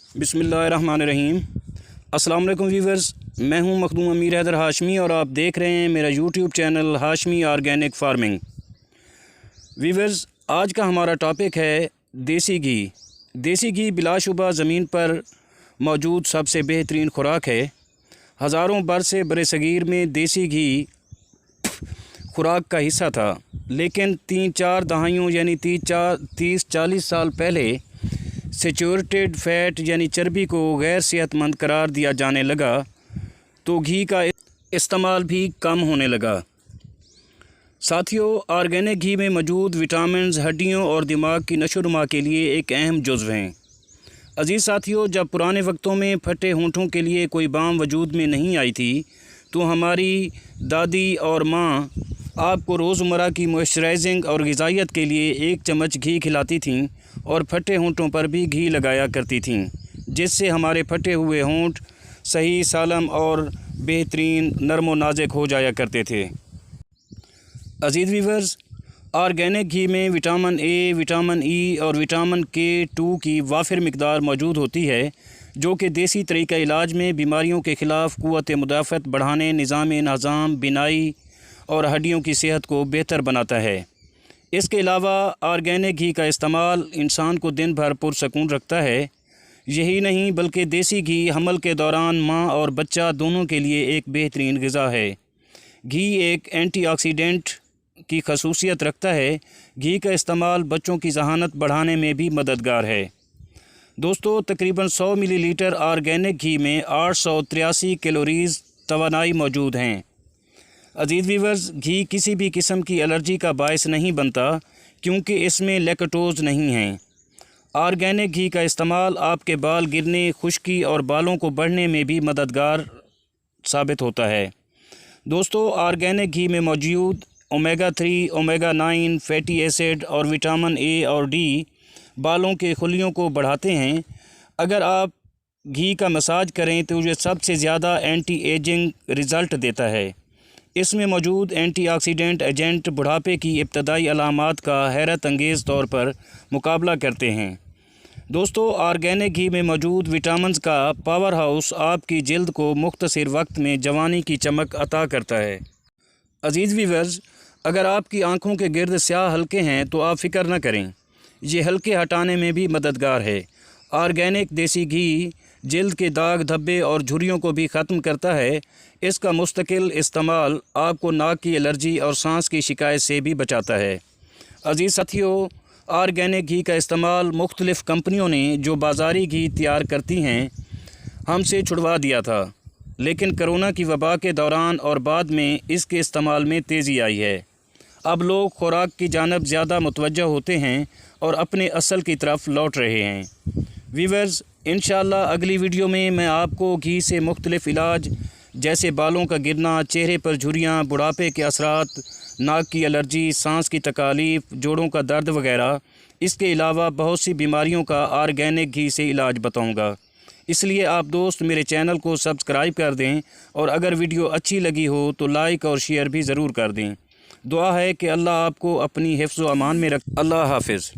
बिस्मिल्लाहिर्रहमानिर्रहीम। अस्सलाम वालेकुम व्यूवर्स, मैं हूं मखदूम अमीर हैदर हाशमी और आप देख रहे हैं मेरा YouTube channel Hashmi organic farming. Viewers, आज का हमारा टॉपिक है देसी घी। देसी घी बिलाशुबा ज़मीन पर मौजूद सबसे बेहतरीन खुराक है। हज़ारों बरस से बरसगीर में देसी घी खुराक का हिस्सा था, लेकिन 3-4 दहाइयों यानी 30-40 साल पहले सेचुरेटेड फ़ैट यानी चर्बी को गैर सेहतमंद करार दिया जाने लगा तो घी का इस्तेमाल भी कम होने लगा। साथियों, ऑर्गेनिक घी में मौजूद विटामिन्स हड्डियों और दिमाग की नशोनुमा के लिए एक अहम जुज़्व हैं। अज़ीज़ साथियों, जब पुराने वक्तों में फटे होंठों के लिए कोई बाम वजूद में नहीं आई थी तो हमारी दादी और माँ आपको रोज़मर्रा की मॉइस्चराइजिंग और ग़िज़ाइयत के लिए 1 चम्मच घी खिलाती थीं और फटे होंठों पर भी घी लगाया करती थीं, जिससे हमारे फटे हुए होंठ सही, सालम और बेहतरीन नरम व नाज़ुक हो जाया करते थे। अज़ीज़ व्यूवर्स, ऑर्गेनिक घी में विटामिन ए, विटामिन ई और विटामिन K2 की वाफिर मिकदार मौजूद होती है, जो कि देसी तरीक़ा इलाज में बीमारियों के ख़िलाफ़ क़ुव्वत मुदाफ़अत बढ़ाने, निज़ाम नज़ाम, बिनाई और हड्डियों की सेहत को बेहतर बनाता है। इसके अलावा ऑर्गेनिक घी का इस्तेमाल इंसान को दिन भर पुरसकून रखता है। यही नहीं बल्कि देसी घी हमल के दौरान माँ और बच्चा दोनों के लिए एक बेहतरीन ग़िज़ा है। घी एक एंटीऑक्सीडेंट की खसूसियत रखता है। घी का इस्तेमाल बच्चों की ज़हानत बढ़ाने में भी मददगार है। दोस्तों, तकरीबन 100 मिलीलीटर ऑर्गेनिक घी में 883 कैलोरीज़ तवानाई मौजूद हैं। अज़ीज़ व्यूवर्स, घी किसी भी किस्म की एलर्जी का बायस नहीं बनता क्योंकि इसमें लैक्टोज़ नहीं है। ऑर्गेनिक घी का इस्तेमाल आपके बाल गिरने, खुश्की और बालों को बढ़ने में भी मददगार साबित होता है। दोस्तों, ऑर्गेनिक घी में मौजूद ओमेगा 3, ओमेगा 9 फैटी एसिड और विटामिन ए और डी बालों के खुलियों को बढ़ाते हैं। अगर आप घी का मसाज करें तो ये सबसे ज़्यादा एंटी एजिंग रिज़ल्ट देता है। इसमें मौजूद एंटीऑक्सीडेंट एजेंट बुढ़ापे की इब्तदाई अलामात का हैरत अंगेज़ तौर पर मुकाबला करते हैं। दोस्तों, ऑर्गेनिक घी में मौजूद विटामिन्स का पावर हाउस आपकी जिल्द को मुख्तसर वक्त में जवानी की चमक अता करता है। अज़ीज़ व्यूवर्स, अगर आपकी आँखों के गिर्द स्याह हल्के हैं तो आप फ़िक्र न करें, ये हल्के हटाने में भी मददगार है। ऑर्गेनिक देसी घी जिल्द के दाग, धब्बे और झुर्रियों को भी ख़त्म करता है। इसका मुस्तकिल इस्तेमाल आपको नाक की एलर्जी और सांस की शिकायत से भी बचाता है। अज़ीज़ साथियों, ऑर्गेनिक घी का इस्तेमाल मुख्तलिफ़ कंपनियों ने जो बाज़ारी घी तैयार करती हैं हमसे छुड़वा दिया था, लेकिन कोरोना की वबा के दौरान और बाद में इसके इस्तेमाल में तेज़ी आई है। अब लोग खुराक की जानब ज़्यादा मुतवज्जह होते हैं और अपने असल की तरफ लौट रहे हैं। व्यूवर्स, इंशाअल्लाह अगली वीडियो में मैं आपको घी से मुख्तलिफ़ इलाज जैसे बालों का गिरना, चेहरे पर झुर्रियाँ, बुढ़ापे के असरात, नाक की एलर्जी, सांस की तकालीफ, जोड़ों का दर्द वगैरह, इसके अलावा बहुत सी बीमारियों का ऑर्गेनिक घी से इलाज बताऊँगा। इसलिए आप दोस्त मेरे चैनल को सब्सक्राइब कर दें और अगर वीडियो अच्छी लगी हो तो लाइक और शेयर भी ज़रूर कर दें। दुआ है कि अल्लाह आपको अपनी हिफ्ज़ व अमान में रख। अल्लाह हाफ़िज़।